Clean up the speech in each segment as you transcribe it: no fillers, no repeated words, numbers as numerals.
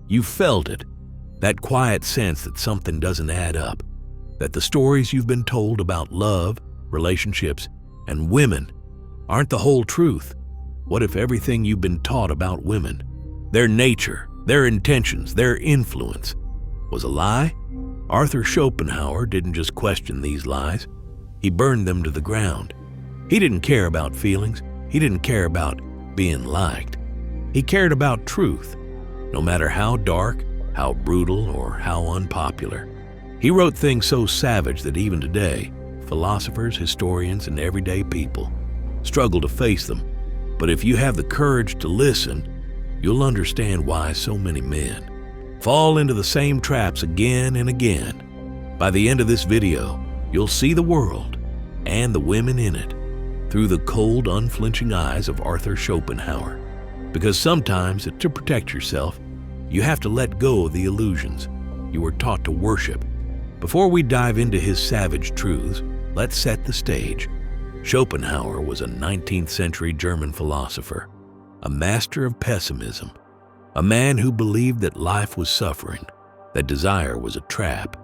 You felt it, that quiet sense that something doesn't add up, that the stories you've been told about love, relationships, and women aren't the whole truth. What if everything you've been taught about women, their nature, their intentions, their influence, was a lie? Arthur Schopenhauer didn't just question these lies, he burned them to the ground. He didn't care about feelings, he didn't care about being liked. He cared about truth, no matter how dark, how brutal, or how unpopular. He wrote things so savage that even today, philosophers, historians, and everyday people struggle to face them. But if you have the courage to listen, you'll understand why so many men fall into the same traps again and again. By the end of this video, you'll see the world and the women in it through the cold, unflinching eyes of Arthur Schopenhauer. Because sometimes, to protect yourself, you have to let go of the illusions you were taught to worship. Before we dive into his savage truths, let's set the stage. Schopenhauer was a 19th century German philosopher, a master of pessimism, a man who believed that life was suffering, that desire was a trap,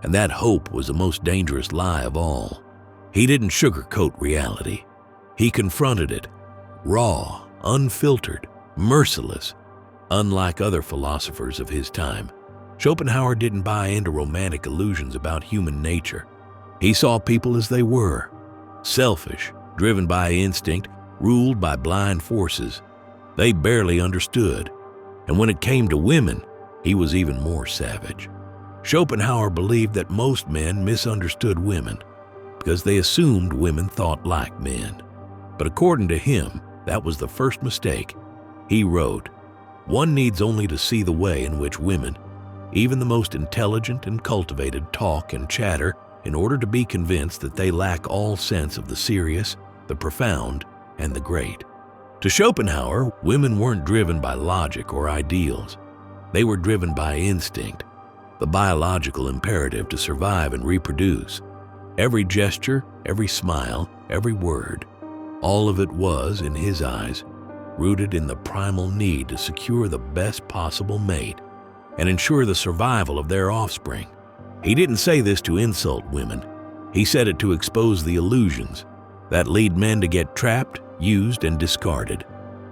and that hope was the most dangerous lie of all. He didn't sugarcoat reality. He confronted it, raw, unfiltered, merciless. Unlike other philosophers of his time, Schopenhauer didn't buy into romantic illusions about human nature. He saw people as they were, selfish, driven by instinct, ruled by blind forces. They barely understood. And when it came to women, he was even more savage. Schopenhauer believed that most men misunderstood women because they assumed women thought like men. But according to him, that was the first mistake. He wrote, "One needs only to see the way in which women, even the most intelligent and cultivated, talk and chatter in order to be convinced that they lack all sense of the serious, the profound, and the great." To Schopenhauer, women weren't driven by logic or ideals. They were driven by instinct, the biological imperative to survive and reproduce. Every gesture, every smile, every word, all of it was, in his eyes, rooted in the primal need to secure the best possible mate and ensure the survival of their offspring. He didn't say this to insult women. He said it to expose the illusions that lead men to get trapped, used, and discarded.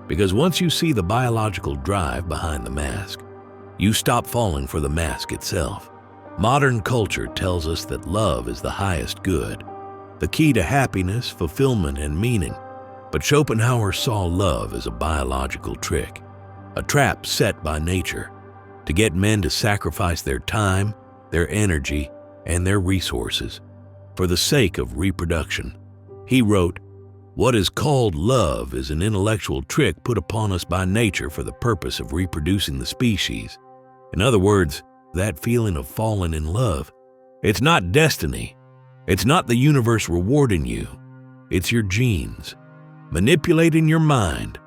Because once you see the biological drive behind the mask, you stop falling for the mask itself. Modern culture tells us that love is the highest good, the key to happiness, fulfillment, and meaning. But Schopenhauer saw love as a biological trick, a trap set by nature to get men to sacrifice their time, their energy, and their resources for the sake of reproduction. He wrote, "What is called love is an intellectual trick put upon us by nature for the purpose of reproducing the species." In other words, that feeling of falling in love, it's not destiny. It's not the universe rewarding you. It's your genes, manipulating your mind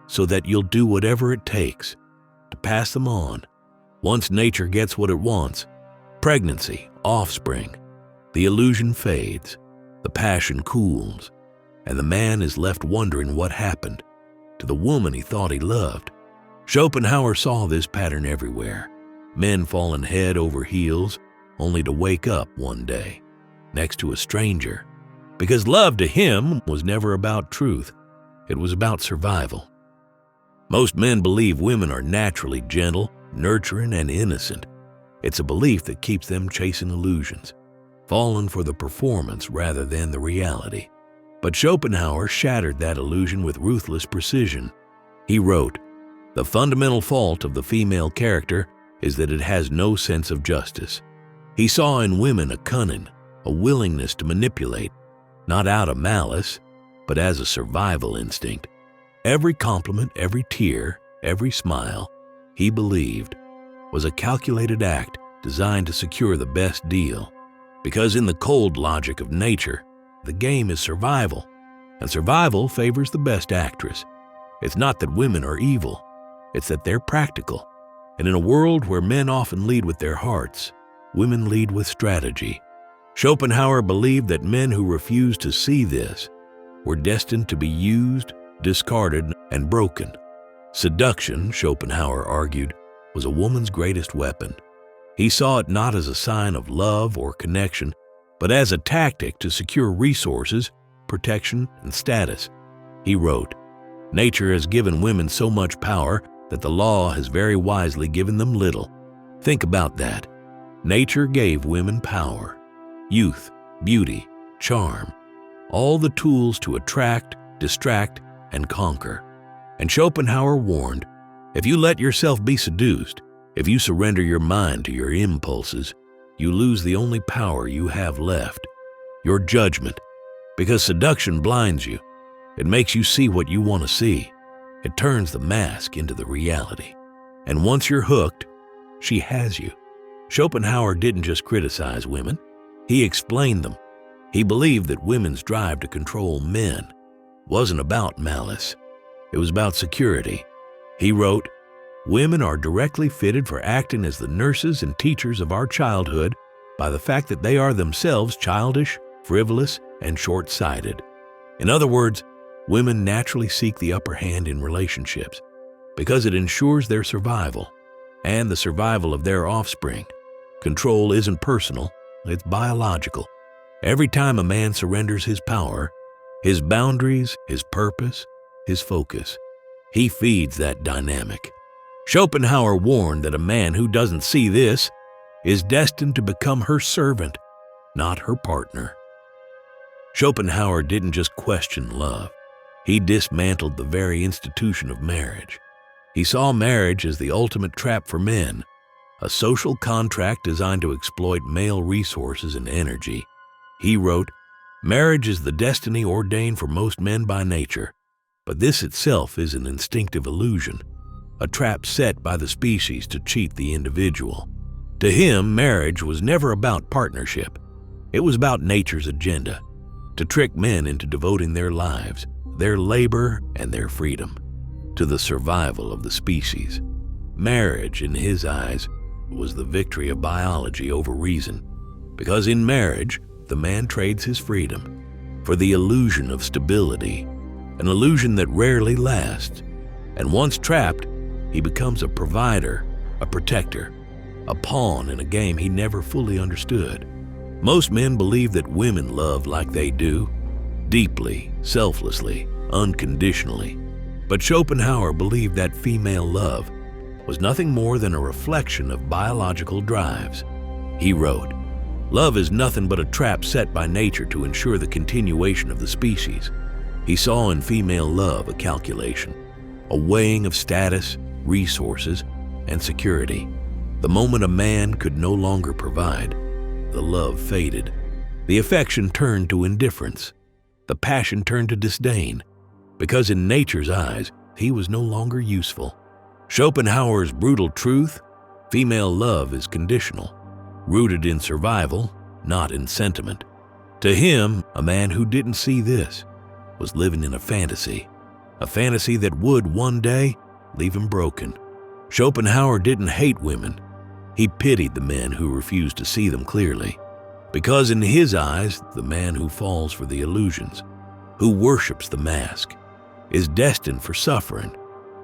so that you'll do whatever it takes to pass them on. Once nature gets what it wants, pregnancy, offspring, the illusion fades, the passion cools, and the man is left wondering what happened to the woman he thought he loved. Schopenhauer saw this pattern everywhere. Men falling head over heels only to wake up one day next to a stranger. Because love to him was never about truth. It was about survival. Most men believe women are naturally gentle, nurturing, and innocent. It's a belief that keeps them chasing illusions, falling for the performance rather than the reality. But Schopenhauer shattered that illusion with ruthless precision. He wrote, "The fundamental fault of the female character is that it has no sense of justice." He saw in women a cunning, a willingness to manipulate, not out of malice, but as a survival instinct. Every compliment, every tear, every smile, he believed, was a calculated act designed to secure the best deal. Because in the cold logic of nature, the game is survival, and survival favors the best actress. It's not that women are evil, it's that they're practical. And in a world where men often lead with their hearts, women lead with strategy. Schopenhauer believed that men who refused to see this were destined to be used, discarded, and broken. Seduction, Schopenhauer argued, was a woman's greatest weapon. He saw it not as a sign of love or connection, but as a tactic to secure resources, protection, and status. He wrote, "Nature has given women so much power that the law has very wisely given them little." Think about that. Nature gave women power, youth, beauty, charm, all the tools to attract, distract, and conquer. And Schopenhauer warned, if you let yourself be seduced, if you surrender your mind to your impulses, you lose the only power you have left, your judgment, because seduction blinds you. It makes you see what you want to see. It turns the mask into the reality. And once you're hooked, she has you. Schopenhauer didn't just criticize women, he explained them. He believed that women's drive to control men wasn't about malice. It was about security. He wrote, "Women are directly fitted for acting as the nurses and teachers of our childhood by the fact that they are themselves childish, frivolous, and short-sighted." In other words, women naturally seek the upper hand in relationships because it ensures their survival and the survival of their offspring. Control isn't personal, it's biological. Every time a man surrenders his power, his boundaries, his purpose, his focus, he feeds that dynamic. Schopenhauer warned that a man who doesn't see this is destined to become her servant, not her partner. Schopenhauer didn't just question love. He dismantled the very institution of marriage. He saw marriage as the ultimate trap for men, a social contract designed to exploit male resources and energy. He wrote, "Marriage is the destiny ordained for most men by nature, but this itself is an instinctive illusion, a trap set by the species to cheat the individual." To him, marriage was never about partnership. It was about nature's agenda, to trick men into devoting their lives, their labor, and their freedom to the survival of the species. Marriage, in his eyes, was the victory of biology over reason, because in marriage, the man trades his freedom for the illusion of stability, an illusion that rarely lasts. And once trapped, he becomes a provider, a protector, a pawn in a game he never fully understood. Most men believe that women love like they do, deeply, selflessly, unconditionally. But Schopenhauer believed that female love was nothing more than a reflection of biological drives. He wrote, "Love is nothing but a trap set by nature to ensure the continuation of the species." He saw in female love a calculation, a weighing of status, resources, and security. The moment a man could no longer provide, the love faded. The affection turned to indifference. The passion turned to disdain, because in nature's eyes, he was no longer useful. Schopenhauer's brutal truth: female love is conditional, rooted in survival, not in sentiment. To him, a man who didn't see this was living in a fantasy that would one day leave him broken. Schopenhauer didn't hate women. He pitied the men who refused to see them clearly, because in his eyes, the man who falls for the illusions, who worships the mask, is destined for suffering.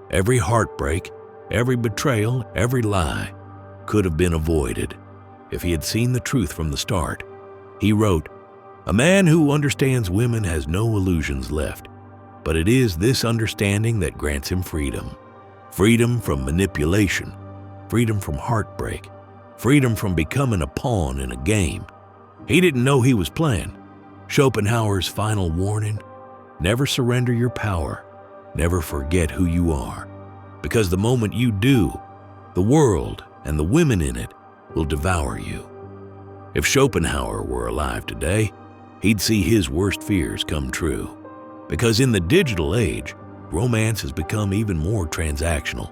Every heartbreak, every betrayal, every lie could have been avoided if he had seen the truth from the start. He wrote, "A man who understands women has no illusions left, but it is this understanding that grants him freedom. Freedom from manipulation, freedom from heartbreak, freedom from becoming a pawn in a game he didn't know he was playing." Schopenhauer's final warning: never surrender your power, never forget who you are, because the moment you do, the world and the women in it will devour you. If Schopenhauer were alive today, he'd see his worst fears come true, because in the digital age, romance has become even more transactional.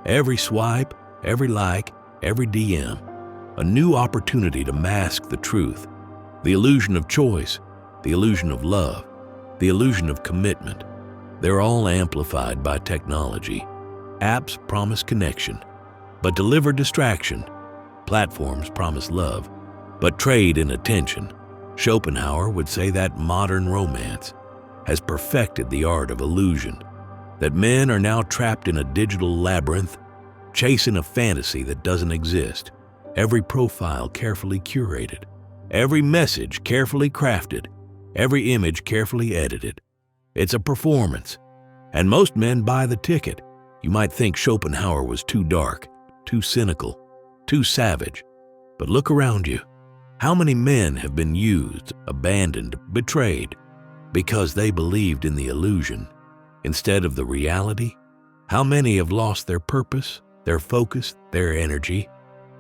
Every swipe, every like, every DM, a new opportunity to mask the truth, the illusion of choice, the illusion of love, the illusion of commitment. They're all amplified by technology. Apps promise connection, but deliver distraction. Platforms promise love, but trade in attention. Schopenhauer would say that modern romance has perfected the art of illusion, that men are now trapped in a digital labyrinth chasing a fantasy that doesn't exist, every profile carefully curated, every message carefully crafted, every image carefully edited. It's a performance, and most men buy the ticket. You might think Schopenhauer was too dark, too cynical, too savage, but look around you. How many men have been used, abandoned, betrayed because they believed in the illusion instead of the reality? How many have lost their purpose, their focus, their energy,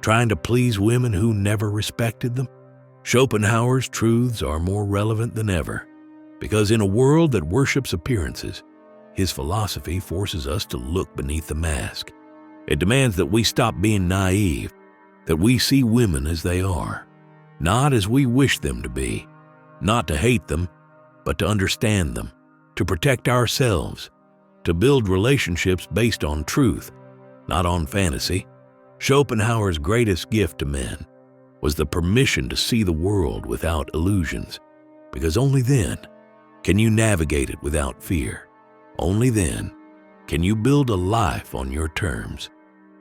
trying to please women who never respected them? Schopenhauer's truths are more relevant than ever, because in a world that worships appearances, his philosophy forces us to look beneath the mask. It demands that we stop being naive, that we see women as they are, not as we wish them to be, not to hate them, but to understand them, to protect ourselves, to build relationships based on truth, not on fantasy. Schopenhauer's greatest gift to men was the permission to see the world without illusions, because only then can you navigate it without fear. Only then can you build a life on your terms.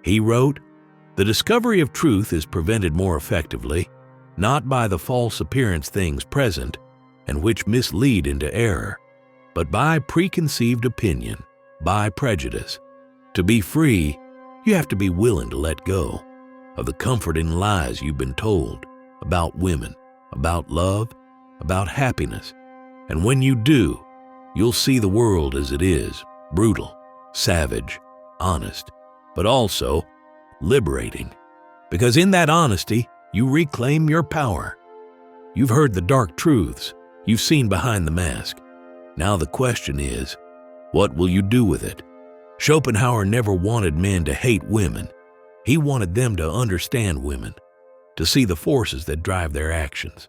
He wrote, "The discovery of truth is prevented more effectively, not by the false appearance things present and which mislead into error, but by preconceived opinion, by prejudice. To be free, you have to be willing to let go of the comforting lies you've been told about women, about love, about happiness. And when you do, you'll see the world as it is, brutal, savage, honest, but also liberating. Because in that honesty, you reclaim your power. You've heard the dark truths. You've seen behind the mask. Now the question is, what will you do with it? Schopenhauer never wanted men to hate women. He wanted them to understand women, to see the forces that drive their actions.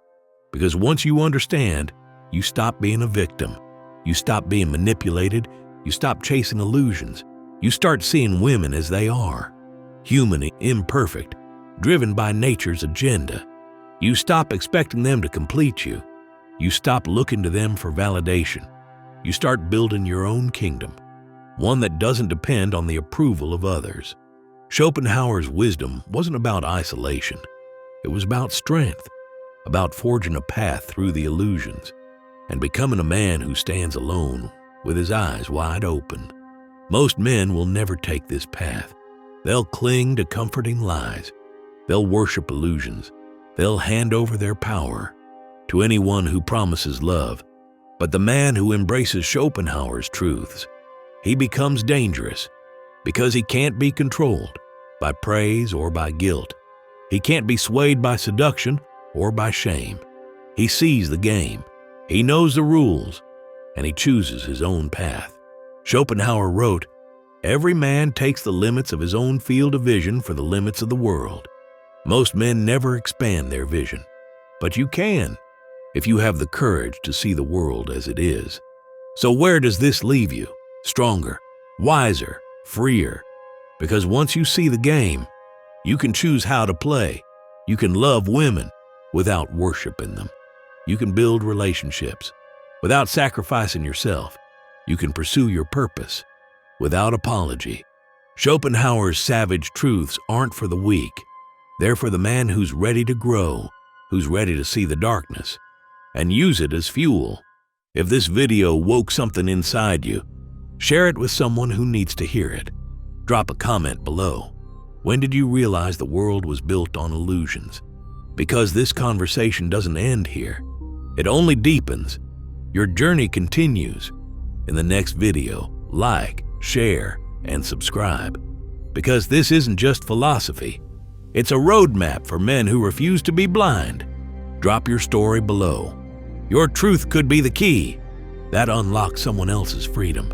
Because once you understand, you stop being a victim. You stop being manipulated. You stop chasing illusions. You start seeing women as they are, human, imperfect, driven by nature's agenda. You stop expecting them to complete you. You stop looking to them for validation. You start building your own kingdom, one that doesn't depend on the approval of others. Schopenhauer's wisdom wasn't about isolation. It was about strength, about forging a path through the illusions and becoming a man who stands alone with his eyes wide open. Most men will never take this path. They'll cling to comforting lies. They'll worship illusions. They'll hand over their power to anyone who promises love. But the man who embraces Schopenhauer's truths, he becomes dangerous because he can't be controlled by praise or by guilt. He can't be swayed by seduction or by shame. He sees the game. He knows the rules, and he chooses his own path. Schopenhauer wrote, "Every man takes the limits of his own field of vision for the limits of the world." Most men never expand their vision, but you can if you have the courage to see the world as it is. So where does this leave you? Stronger, wiser, freer. Because once you see the game, you can choose how to play. You can love women without worshiping them. You can build relationships without sacrificing yourself. You can pursue your purpose without apology. Schopenhauer's savage truths aren't for the weak. They're for the man who's ready to grow, who's ready to see the darkness and use it as fuel. If this video woke something inside you, share it with someone who needs to hear it. Drop a comment below. When did you realize the world was built on illusions? Because this conversation doesn't end here. It only deepens. Your journey continues. In the next video, like, share, and subscribe. Because this isn't just philosophy. It's a roadmap for men who refuse to be blind. Drop your story below. Your truth could be the key that unlocks someone else's freedom.